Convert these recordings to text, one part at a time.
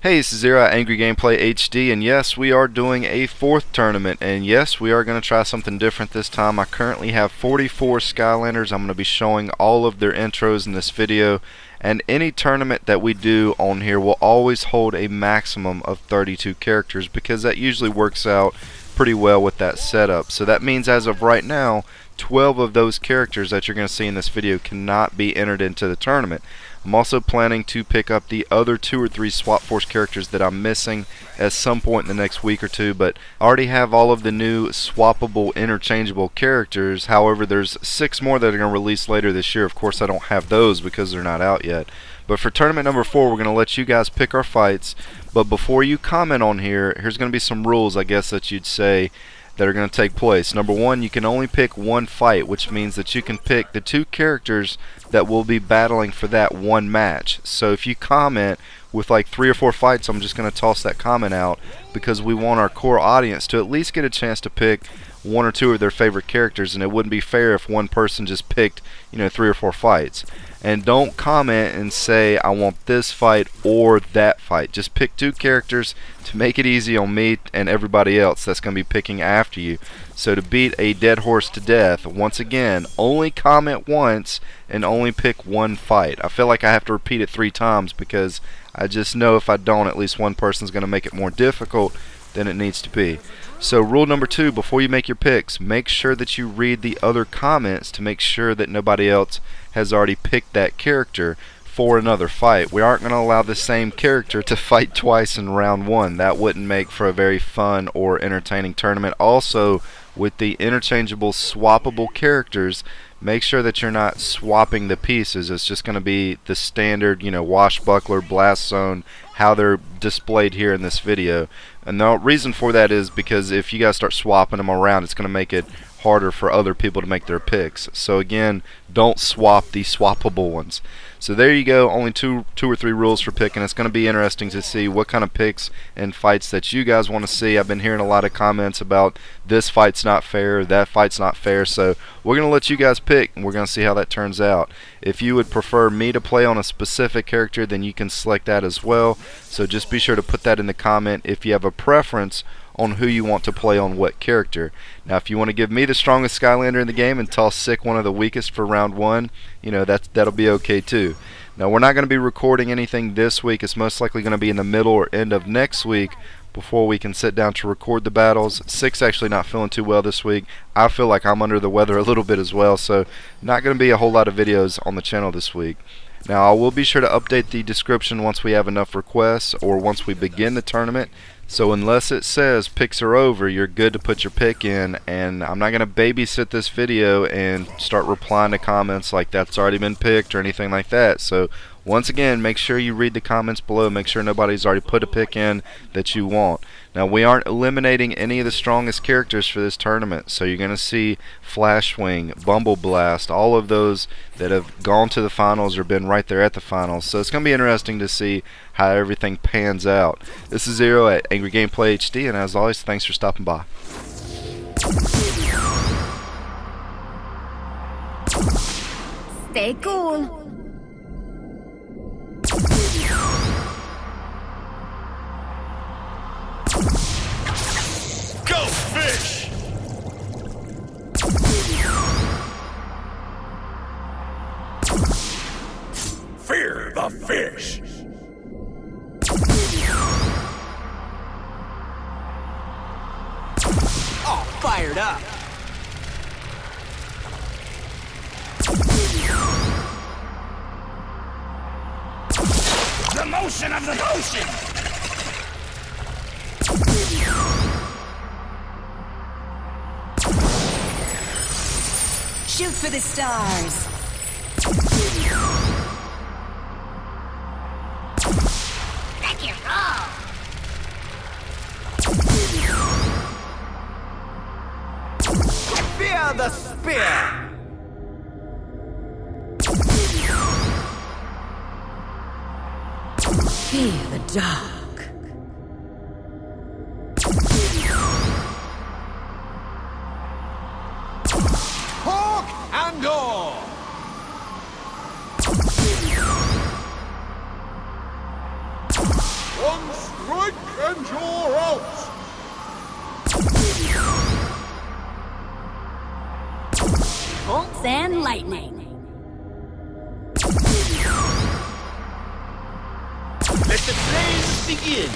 Hey, this is Zero Angry Gameplay HD, and yes, we are doing a fourth tournament, and yes, we are going to try something different this time. I currently have 44 Skylanders. I'm going to be showing all of their intros in this video, and any tournament that we do on here will always hold a maximum of 32 characters, because that usually works out pretty well with that setup. So that means as of right now, 12 of those characters that you're going to see in this video cannot be entered into the tournament. I'm also planning to pick up the other 2 or 3 Swap Force characters that I'm missing at some point in the next week or two, but I already have all of the new swappable, interchangeable characters. However, there's 6 more that are going to release later this year. Of course, I don't have those because they're not out yet. But for tournament number 4, we're going to let you guys pick our fights. But before you comment on here, here's going to be some rules, I guess, that you'd say that are going to take place. Number 1, you can only pick one fight, which means that you can pick the 2 characters that will be battling for that one match. So if you comment with like 3 or 4 fights, I'm just going to toss that comment out, because we want our core audience to at least get a chance to pick 1 or 2 of their favorite characters, and it wouldn't be fair if one person just picked, 3 or 4 fights. And don't comment and say I want this fight or that fight. Just pick 2 characters to make it easy on me and everybody else that's going to be picking after you. So to beat a dead horse to death, once again, only comment once and only pick one fight. I feel like I have to repeat it 3 times, because I just know if I don't, at least one person's going to make it more difficult than it needs to be. So rule number 2, before you make your picks, make sure that you read the other comments to make sure that nobody else has already picked that character for another fight. We aren't going to allow the same character to fight twice in round 1. That wouldn't make for a very fun or entertaining tournament. Also, with the interchangeable swappable characters, make sure that you're not swapping the pieces. It's just going to be the standard, washbuckler, blast zone, how they're displayed here in this video. And the reason for that is because if you guys start swapping them around, it's going to make it harder for other people to make their picks. So again, don't swap the swappable ones. So there you go, only two or three rules for picking. It's going to be interesting to see what kind of picks and fights that you guys want to see. I've been hearing a lot of comments about this fight's not fair, that fight's not fair, so we're going to let you guys pick, and we're going to see how that turns out. If you would prefer me to play on a specific character, then you can select that as well. So just be sure to put that in the comment if you have a preference on who you want to play on what character. Now, if you want to give me the strongest Skylander in the game and toss Sick one of the weakest for round 1, that'll be okay too. Now, we're not going to be recording anything this week. It's most likely going to be in the middle or end of next week before we can sit down to record the battles. Sick's actually not feeling too well this week. I feel like I'm under the weather a little bit as well, so not going to be a whole lot of videos on the channel this week. Now, I will be sure to update the description once we have enough requests or once we begin the tournament. So unless it says picks are over, you're good to put your pick in, and I'm not going to babysit this video and start replying to comments like that's already been picked or anything like that. So once again, make sure you read the comments below. Make sure nobody's already put a pick in that you want. Now, we aren't eliminating any of the strongest characters for this tournament, so you're going to see Flash Swing, Bumble Blast, all of those that have gone to the finals or been right there at the finals. So it's going to be interesting to see how everything pans out. This is Zero at Angry Gameplay HD, and as always, thanks for stopping by. Stay cool. Go fish! Fear the fish! All fired up! The motion of the motion! Shoot for the stars. Wreck your roll. Fear the spear! Fear the dark. One strike and you're out! Bolts and lightning. Let the flames begin.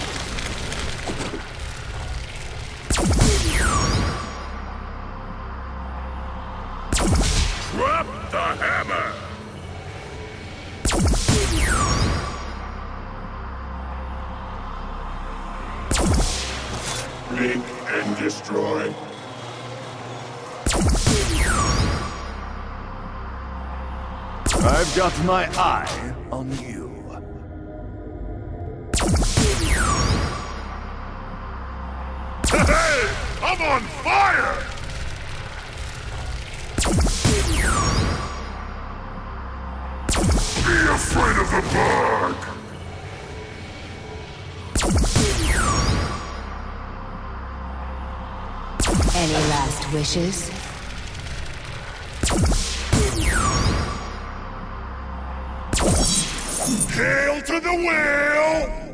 Drop the hammer! Blink and destroy. I've got my eye on you. Hey! I'm on fire! Be afraid of the bug! Any last wishes? Hail to the whale!